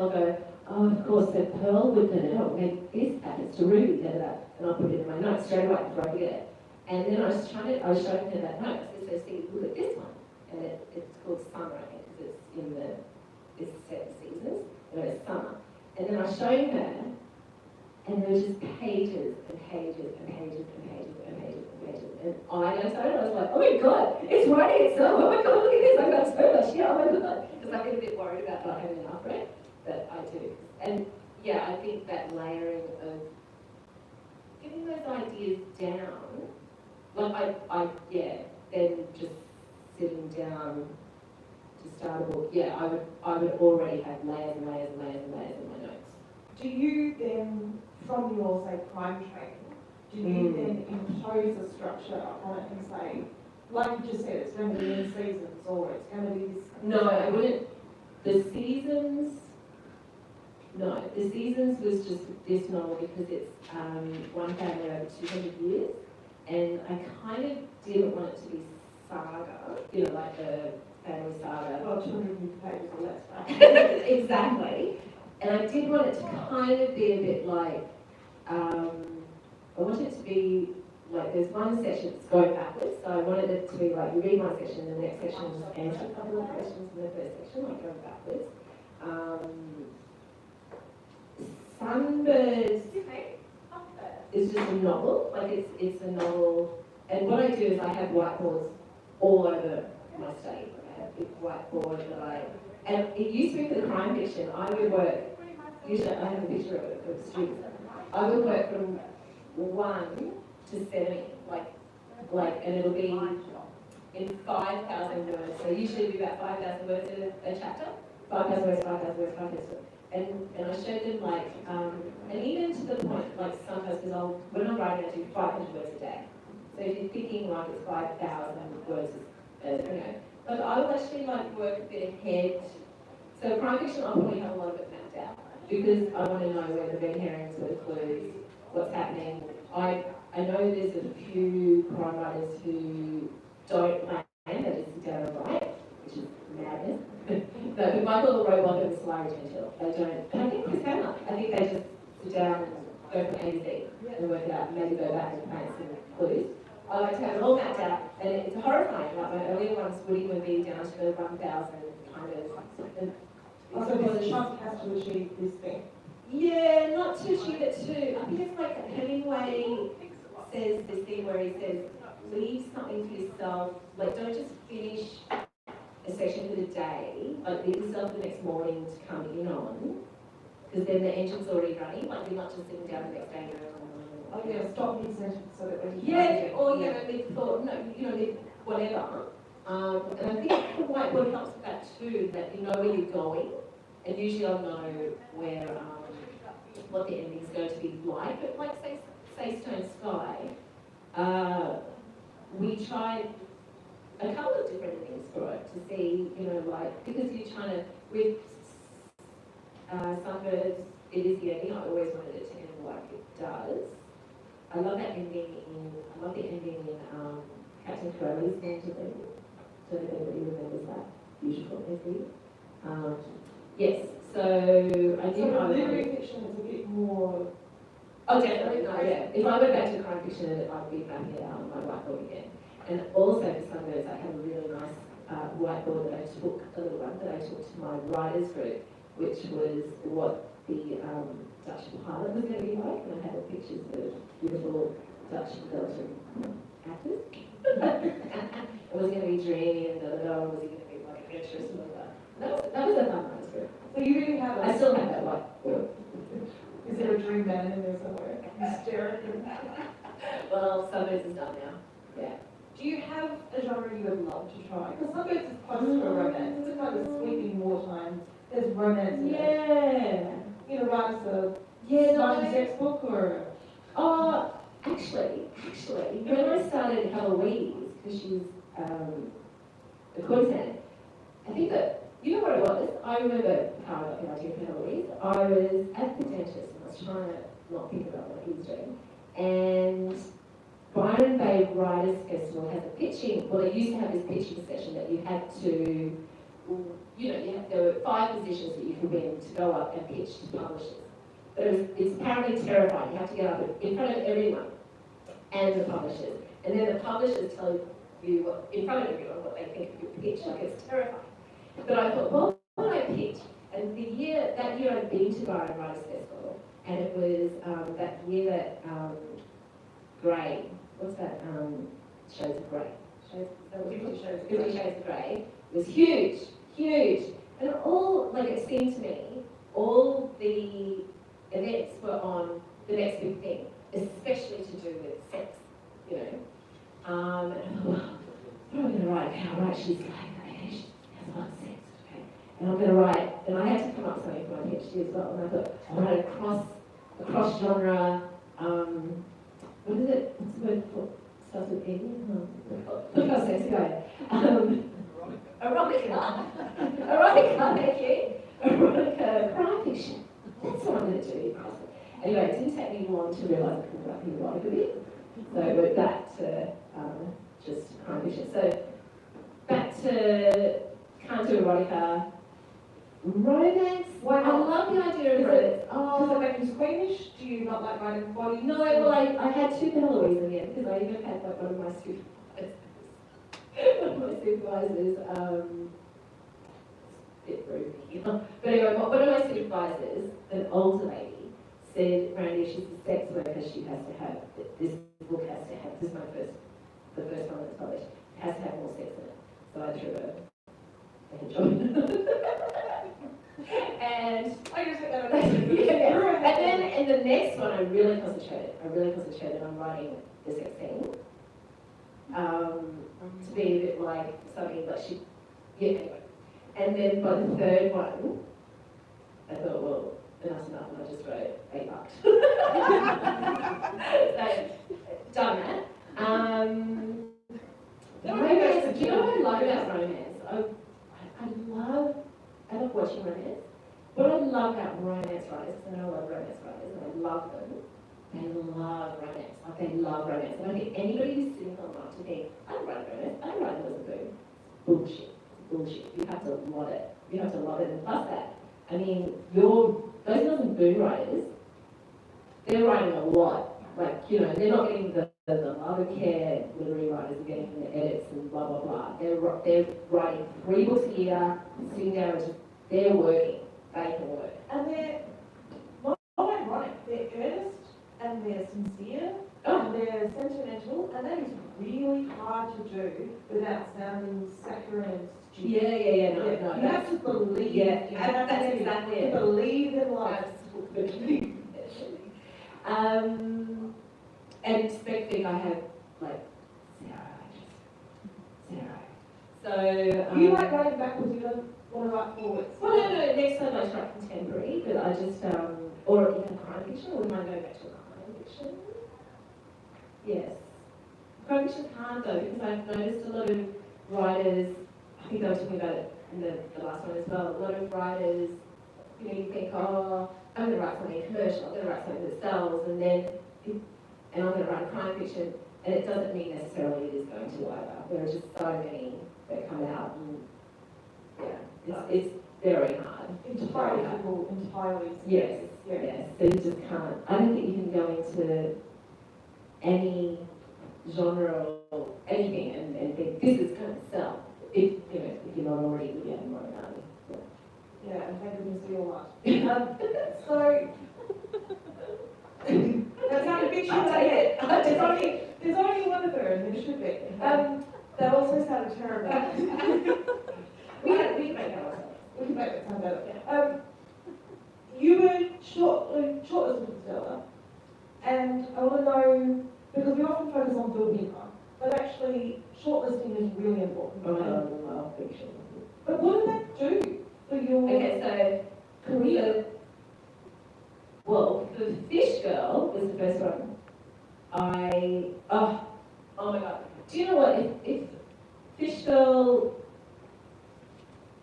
go, oh, of course, so Pearl would help make this happens to Ruby, and I'll put it in my notes straight away before I forget it. And then I was showing her that note. I said, so see, look at this one, and it's called Summer, I think, because it's set seasons, and it's summer. And then I was showing her, and there were just pages and pages and pages and pages and pages and pages. And I noticed it, I was like, oh my God, it's writing itself. Oh my God, look at this, I've got so much here, oh my God. Because I get a bit worried about not having enough read, but I do. And yeah, I think that layering of getting those ideas down, like then just sitting down to start a book, yeah, I would already have layers and layers and layers and layers in my notes. Do you then, from your, say, crime training, do you then impose a structure on it and say, like you just said, it's going to be in seasons, or it's going to be this... No, I wouldn't. The seasons was just this novel because it's one family over 200 years, and I kind of didn't want it to be saga, you know, like the family saga. Well, 200 pages or less, right? Exactly. And I did want it to kind of be a bit like, I wanted it to be like, there's one section that's going backwards, so I wanted it to be like, you read one section and the next section answers a couple of questions in the first section, like going backwards. Sunbird is just a novel, like it's a novel, and what I do is I have whiteboards all over my study. I have a big whiteboard and it used to be for the crime fiction, I would work, usually I have a picture of it for students, I would work from 1 to 70, like, and it'll be in 5,000 words, so usually it'll be about 5,000 words a chapter, 5,000 words, 5,000 words, 5,000 words. And I showed them like, and even to the point, like sometimes, because when I'm writing, I do 500 words a day. So if you're thinking like it's 5,000 words, you know. But I would actually like work a bit ahead. So crime fiction, I'll probably have a lot of it mapped out because I want to know where the red herrings, where the clues, what's happening. I know there's a few crime writers who don't plan, they just sit down and write, which is madness. No, but Michael Robot and Sly Retention, they don't, and I think Chris Hannah, I think they just sit down and go from A to Z and work it out, and maybe go back and paint some clues. I like to have it all mapped out, and it's horrifying. Like my earlier ones would even be down to the 1,000 kind of. So there's a chunk has to achieve this thing. Yeah, not to achieve it too. I think it's like Hemingway says this thing where he says, leave something for yourself. Like, don't just finish a section for the day. Like, leave yourself the next morning to come in on, because then the engine's already running. Like, you're not just sitting down the next day and going, Like, yeah, stop mid-sentence so that when you or mid-thought, whatever. And I think the whiteboard helps with that too, that you know where you're going, and usually I'll know where, what the ending's going to be like. But like, say Stone Sky, we tried a couple of different endings for it to see, because you're trying to, with Sunbirds, it is the ending. I always wanted it to end like it does. I love that ending in Captain Crowley's Fantasy. Don't know if anybody remembers that beautiful ending. Yes, so I do. So literary fiction is a bit more. Oh, definitely, no, yeah. If I went back to crime fiction, I'd be mapping it out on my whiteboard again. And also for Sunbirds, I have a really nice whiteboard that I took, a little one that I took to my writers group, which was what the Dutch pilot was going to be like, and I had the pictures of beautiful Dutch and Belgian actors. It was going to be dreamy and was it going to be like adventurous and all that. That was a fun writers group. So you really have I still have that whiteboard. Is there a dream man in there somewhere? Hysterical. Well, Sunbirds is done now. Yeah. Do you have a genre you would love to try? Because Sunbirds is close to a romance. It's a kind of sweeping wartime. There's romance in it. Write us a sex book or... Actually, when I started Heloise, because she's a courtesan, I think that, you know what it was? I remember how I got the idea for Heloise. I was at the dentist and I was trying to not think about what he was doing. And Byron Bay Writers Festival has a pitching, well, they used to have this pitching session that you had to, there were 5 positions that you could win to go up and pitch to publishers. But it's apparently terrifying. You have to get up in front of everyone and the publishers. And then the publishers tell you in front of everyone what they think of your pitch. Like, it's terrifying. But I thought, well, why don't I pitch? And that year I'd been to Byron Writers Festival, and it was that year that Grey, what's that? Shades of Grey. 50 Shades of Grey was huge. And it seemed to me, all the events were on the next big thing, especially to do with sex, And I thought, well, what am I going to write? How right? She's like, okay, she has a lot of sex, okay. And I'm going to write, and I had to come up with something for my PhD as well. And I thought, I'll write a cross genre, what is it? What's the word for? Starts with E? Look how sexy I am. Erotica, thank you. Erotica, crime fiction. That's what I'm going to do. Anyway, it didn't take me long to realise I could write erotica bit. So I went back to just crime fiction. So back to can't do erotica. Romance. Why not? I love the idea of romance. Does it make you squeamish? Do you not like writing body? No, well, I had 2 Heloise in the end because I even had like one of my supervisors, a bit rude here. But anyway, one of my supervisors, an older lady, said, Mirandi, she's a sex worker, she has to have, this book has to have, this is the first one that's published, it has to have more sex in it. So I threw a head job. And I just think that and then in the next one, I really concentrated on writing the sex scene. To be a bit like something that anyway. And then by the 3rd one, I thought, well, enough's enough, and I just wrote 8 bucks. So, done that. Romance, do you know what I love about romance? I love watching romance. What I love about romance writers, because I know I love romance writers, and I love them, they love romance. Like, they love romance. And I think anybody who's sitting online to think, I don't write romance, I don't write it as a boom. Bullshit. You have to love it. And plus that, I mean, those dozen boom writers, they're writing a lot. Like, they're not getting the love care literary writers are getting the edits and blah, blah, blah. They're writing 3 books a year, sitting down, they're working. They can work. And they're not ironic, they're earnest and they're sincere and they're sentimental, and that is really hard to do without sounding saccharine and stupid. Yeah. No. You have to believe. Yeah, that's exactly it. Believe in life. Absolutely. and spec fic I have like 0 pages. 0. So You like writing backwards, you don't want to write forwards? well, no, next time I try contemporary, but I just or even crime fiction, or we might go back to crime fiction. Yes. Crime fiction's hard though, because I've noticed a lot of writers, I think I was talking about it in the last one as well, a lot of writers, you know, you think, oh, I'm going to write something commercial, I'm going to write something that sells, and I'm going to write crime fiction, and it doesn't mean necessarily it is going to either. There are just so many that come out, and yeah, it's very hard. Entirely difficult, entirely. Yes, Yeah. yes. So you just can't. I don't think you can go into any genre or anything and think this is going to sell. If you're not already getting more money. Yeah, and thank goodness we all are. So that's not a big should take it. There's only one of them, and there should be. That also sounded terrible. we can make that ourselves. We can make that sound better. You were shortlisted for Stella, and I want to know, because we often focus on filmmaker, but actually shortlisting is really important. Love fiction. But what did that do for your career? Well, the Fish Girl was the first one. Oh my god. Do you know what? If Fish Girl,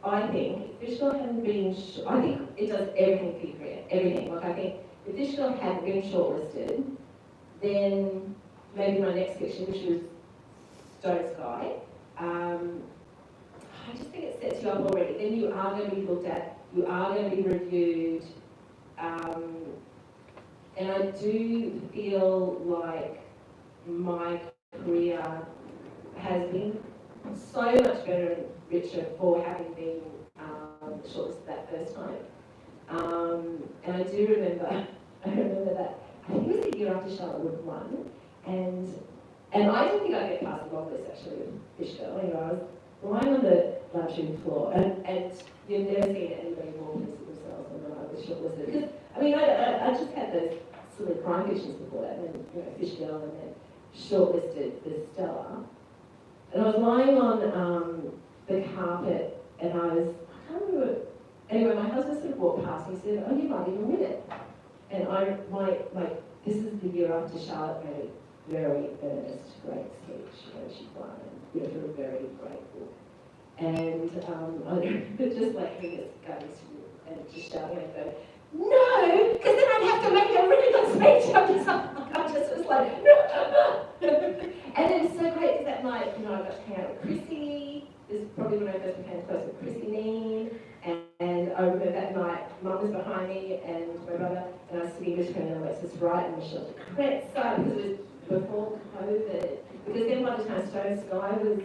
I think Fish Girl hadn't been, I think it does everything for your career, everything. Like I think if Fish Girl hadn't been shortlisted, then maybe my next fiction, which was Stone Sky, I just think it sets you up already. Then you are going to be looked at, you are going to be reviewed, and I do feel like my career has been so much better and richer for having been shortlisted that first time. And I do remember, that, I think it was the year after Charlotte Wood won, and I didn't think I'd get past the long list actually with Fish Girl. Anyway, I was lying on the lunchroom floor, and you've never seen anybody more pleased with themselves than when I was shortlisted. Because, I mean, I just had those silly crime fictions before that, and then, Fish Girl, and then shortlisted for Stella. And I was lying on the carpet, and I can't remember, anyway, my husband sort of walked past and he said, oh, you might even win it. And this is the year after Charlotte made a very earnest, great speech, she won, and for a very great book. And I remember just like him going and just shouting and going, no, because then I'd have to make a really good speech. I just was like, no. And it was so great because that night, I got to hang out with Chrissy. This is probably when I first became close with Chrissy Neen. And I remember that night, Mum was behind me and my brother, and I was sitting between Alexis Wright and Michelle de Kretzer, because it was before COVID. Because then by the time Stone Sky was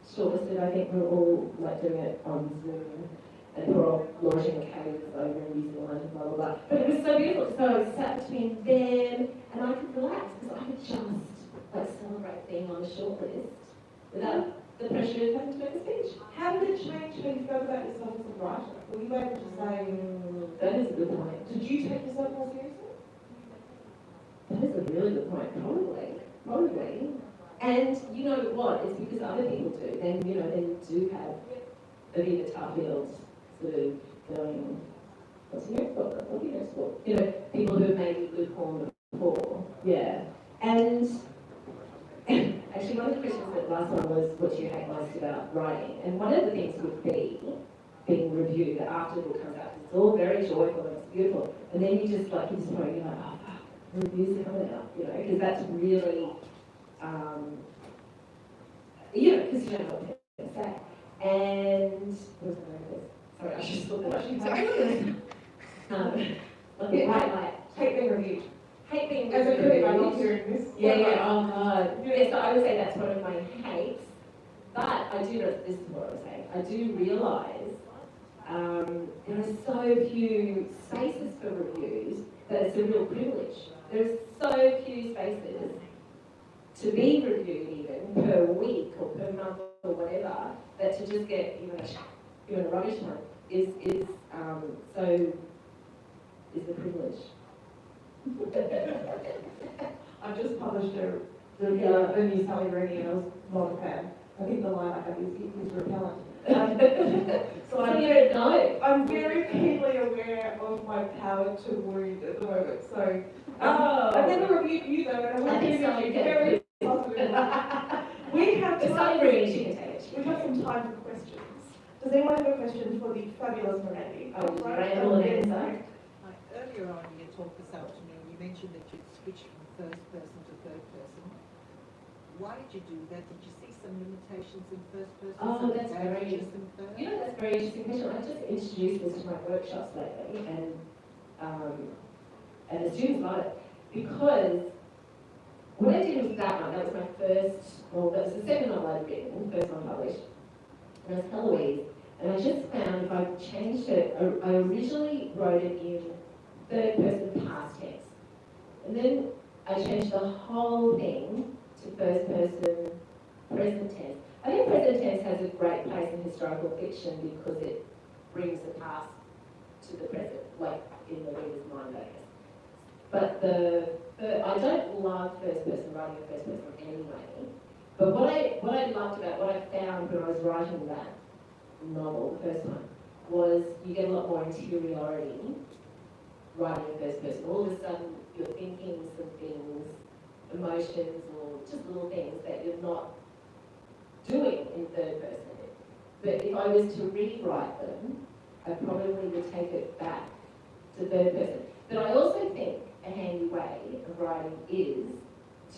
shortlisted, I think we were all like doing it on Zoom. And we were all launching caves over in New Zealand and blah, blah, blah. But it was so beautiful. So I sat between them and I could relax because I could just celebrate being on the shortlist without the pressure of having to make a speech. How did it change how you felt about yourself as a writer? Were you able to say... That is a good point. Did you take yourself more seriously? That is a really good point. Probably. And you know what? It's because other people do. Then, then you do have Aviva Tarfield's sort of going, what's your next book? What's your next book? People who have maybe lukewarm before. Yeah. And actually, one of the questions that last one was, what do you hate most about writing? And one of the things would be being reviewed after the book comes out. It's all very joyful and it's beautiful. And then you just like, you're like, oh, fuck, the reviews are coming out, because that's really, because you don't know what to say. And, what was I sorry, I just thought that Hate being reviewed. Hate being as a critic, I love hearing this. Yeah, oh god. Yeah, so I would say that's one of my hates. But I do, this is what I was saying, I do realise there are so few spaces for reviews that it's a real privilege. There's so few spaces to be reviewed even per week or per month or whatever, that to just get even a rubbish one is a privilege. I've just published the new Sally Rooney, and I was not a fan. I think the line I have is repellent. So I don't know. I'm very keenly aware of my power to wound at the moment. So I've never reviewed you though, and I'm think so, you very positive. We have But Sally Rooney, she can take it. We have some time for questions. Does anyone have a question for the fabulous Mirandi? Earlier on in your talk this afternoon, you mentioned that you'd switched from first person to third person. Why did you do that? Did you see some limitations in first person? Oh, that's very interesting. You know, that's a very interesting question. I just introduced this to my workshops lately, and the students love it because what I did with that one, that was my first, well, that was the second novel I'd written, the first one published, and it was Eloise. And I just found if I changed it, I originally wrote it in third person past tense. And then I changed the whole thing to first person present tense. I think present tense has a great place in historical fiction because it brings the past to the present, like in the reader's mind, I guess. But I don't love first person writing in first person anyway. But what I loved about what I found when I was writing that novel, the first one, was you get a lot more interiority writing in first person. All of a sudden you're thinking some things, emotions or just little things that you're not doing in third person. But if I was to rewrite them, I probably would take it back to third person. But I also think a handy way of writing is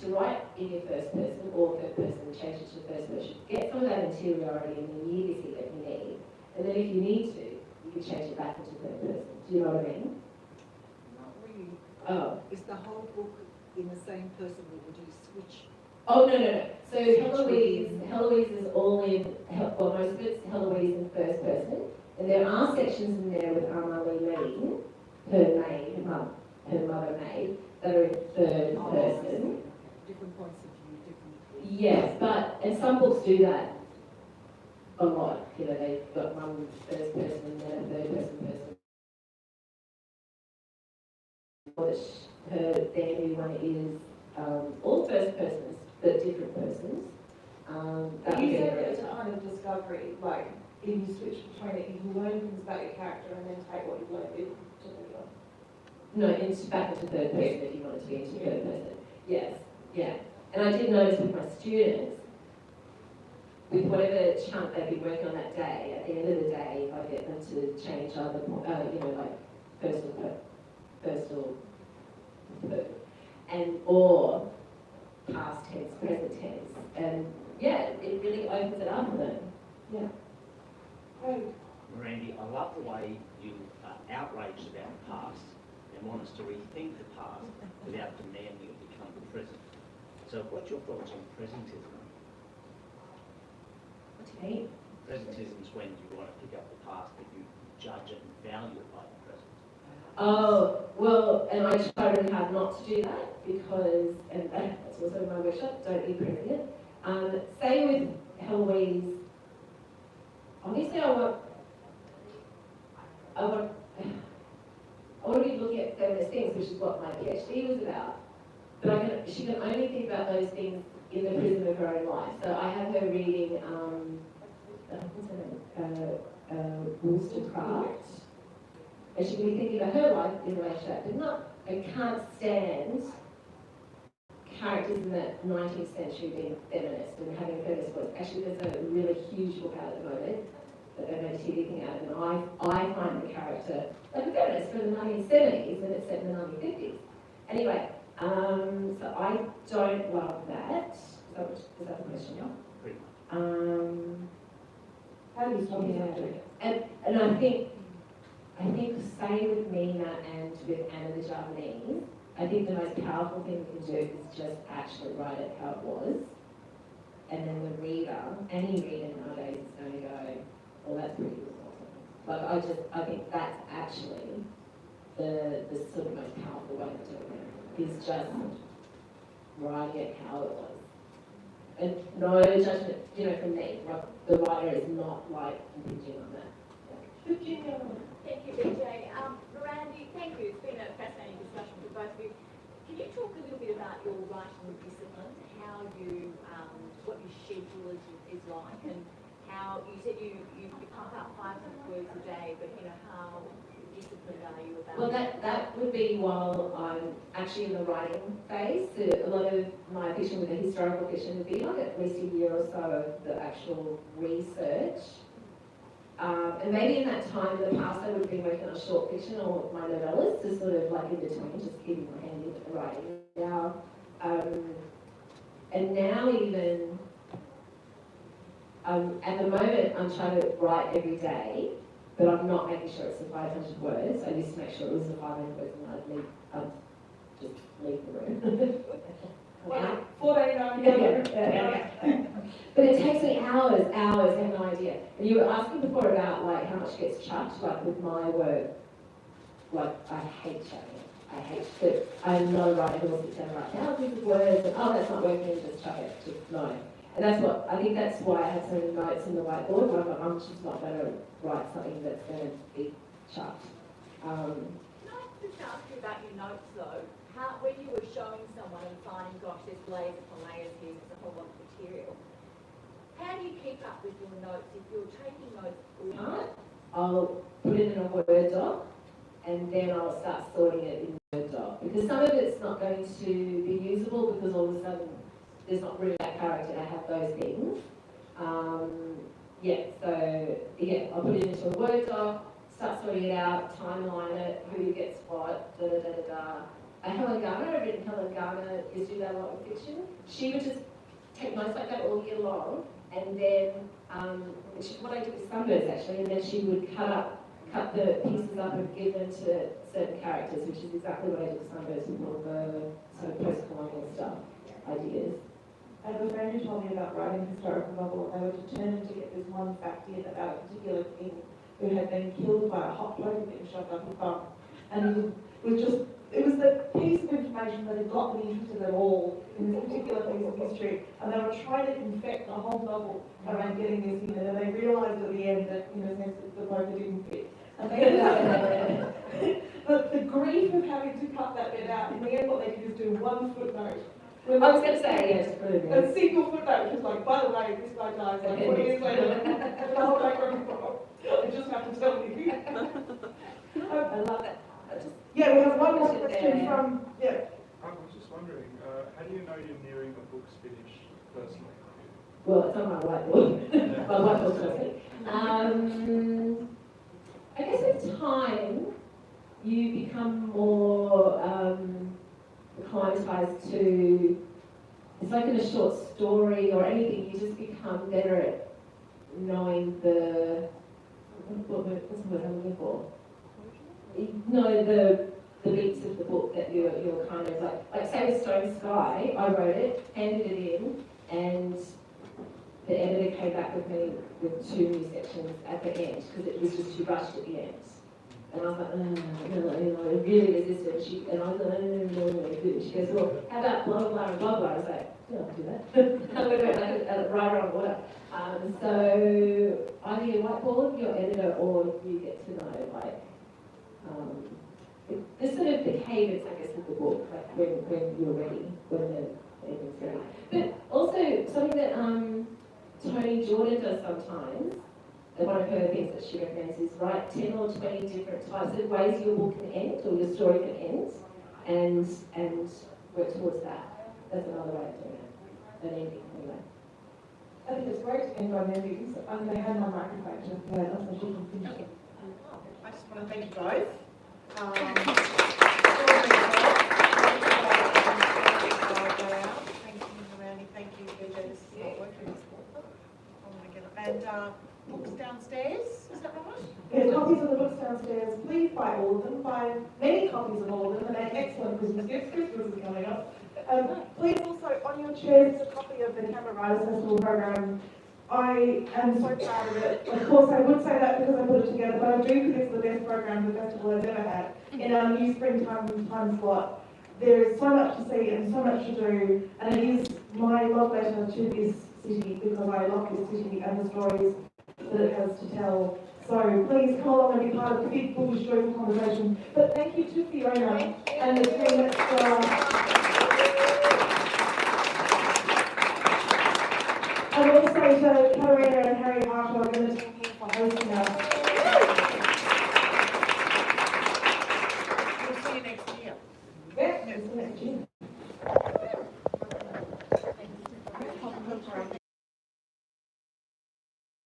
to write in your first person or third person and change it to first person. Get some of that interiority and the immediacy that you need. And then if you need to, you can change it back into third person. Do you know what I mean? Not really. Oh. Is the whole book in the same person, or would you switch? Oh, no. So Heloise is all in, well, most of it's Heloise in first person. And there are sections in there with Lee, her maid, her mother maid, that are in third person. Different points of view, different... Yes, and some books do that a lot. You know, they've got one first person and then a third person. Their new one is all first persons, but different persons. You said that it's a kind of discovery, like if you switch between it, you can learn things about your character and then take what you've learned into the other. No, back into third person if you want it to be into third person. Yes, yeah. And I did notice with my students, with whatever chunk they've been working on that day, at the end of the day, I get them to change either, like first or third, or past tense, present tense, and yeah, it really opens it up for them. Yeah. Mirandi, I love the way you are outraged about the past and want us to rethink the past without demanding it become the present. So what's your thoughts on presentism? What do you mean? Presentism is when you want to pick up the past but you judge it and value it by the present. Oh, well, and I try really hard not to do that because, and that's also in my workshop, don't be president. Say with Heloise, obviously I want to be looking at feminist things, which is what my PhD was about. But she can only think about those things in the prism of her own life. So I have her reading, what's her name? Wollstonecraft. And she can be thinking about her life in relation to that. But not, I can't stand characters in the 19th century being feminist and having a feminist voice. Actually, there's a really huge book out at the moment that they made a TV thing out of, and I find the character like a feminist from the 1970s and it's set in the 1950s. Anyway, so I don't love that. Is that the question? Yeah, pretty much. How do you stop it? And I think say with Nina and with Anna the Javanese, I think the most powerful thing we can do is just actually write it how it was. And then the reader, any reader nowadays is going to go, well, that's pretty good. Like, I think that's actually the sort of most powerful way of doing it, is just writing it how it was. And no judgment, from me. Like, the writer is not, like, impinging on that. Virginia. Thank you, BJ. Mirandi, thank you. It's been a fascinating discussion for both of you. Can Can you talk a little bit about your writing discipline, how you, what your schedule is like, and how you said you pump out 500 words a day, but you know, how disciplined are you about Well, that would be while I'm actually in the writing phase. So a lot of my fiction with the historical fiction would be like at least a year or so of the actual research. And maybe in that time in the past I would have been working on short fiction or my novellas, so sort of like in between, just keeping my hand in the writing. Now, and now even, at the moment I'm trying to write every day, but I'm not making sure it's the 500 words. I used to make sure it was the 500 words and I'd just leave the room. Well, 49. Yeah. But it takes me hours, I have no idea. And you were asking before about like how much gets chucked, like with my work, like I hate chucking it. I hate it. I'm not a writer who will sit down and write thousands of words and oh that's not working, just chuck it. Just no. And that's what, I think that's why I have so many notes in the whiteboard, but I'm just not going to write something that's going to be chucked. Can I just ask you about your notes though? How, when you were showing someone and finding, gosh, there's layers upon layers here, there's a whole lot of material. How do you keep up with your notes if you're taking notes all night? I'll put it in a Word doc and then I'll start sorting it in Word doc. Because some of it's not going to be usable because all of a sudden there's not room in that character to have those things. I'll put it into a Word doc, start sorting it out, timeline it, who gets what, da-da-da-da-da. Helen Garner, I've written Helen Garner, used to do that a lot with fiction. She would just take notes like that all year long, and then, which is what I did with Sunburst actually, and then she would cut the pieces up and give them to certain characters, which is exactly what I did with Sunburst with all the sort of post-colonial stuff, ideas. I have a friend who told me about writing a historical novel, and they were determined to get this one fact in about a particular king who had been killed by a hot poker being shoved up his bum. And it was the piece of information that had got me interested at all in this particular piece of history, and they were trying to infect the whole novel around getting this in, and they realised at the end that, in a sense, the poker didn't fit. And the grief of having to cut that bit out, in the end what they did is do one footnote. I was going to say, yes, A single footnote, which was like, by the way, this guy dies like 40 years later, and the whole background, I just have to tell you. I love it. Yeah, we have one more question from, I was just wondering, how do you know you're nearing a book's finish personally? Well, it's on my whiteboard. My whiteboard's perfect. I guess with time, you become more acclimatized to, it's like in a short story or anything, you just become better at knowing what's the word I'm looking for? No, the beats of the book that you're kind of like say with Stone Sky, I wrote it, handed it in, and the editor came back with me with 2 new sections at the end because it was just too rushed at the end. And I was like, I really resisted. And I was like, no. She goes, well, how about blah, blah, and blah, blah. I was like, yeah, I'll do that. I'm going to go like a rider on water. So either you whiteboard your editor or you get to know, like, this sort of the cadence, I guess, of the book, like when you're ready, when the editing's ready. But also, something that Toni Jordan does sometimes, and one of her things that she recommends is write 10 or 20 different types of ways your book can end, or your story can end, and work towards that. That's another way of doing it, an ending, anyway. I think it's great to end on endings. I'm going to hand my microphone to Stella so she can finish it. I just want to thank you both. Thank you, Mirandi. Thank you, BJ. This is not working. And books downstairs, is that right? There's copies of the books downstairs. Please buy all of them. Buy many copies of all of them. They're excellent Christmas gifts. Christmas is coming up. Please also, on your chairs, a copy of the Canberra Writers Festival program. I am so proud of it. Of course, I would say that because I put it together, but I do think it's the best program the festival has ever had. In our new springtime time slot, there is so much to see and so much to do, and it is my love letter to this city because I love this city and the stories that it has to tell. So please come along and be part of the big, bullish, joyful conversation. But thank you to Fiona and the team at Stella. And also to Katarina and Harry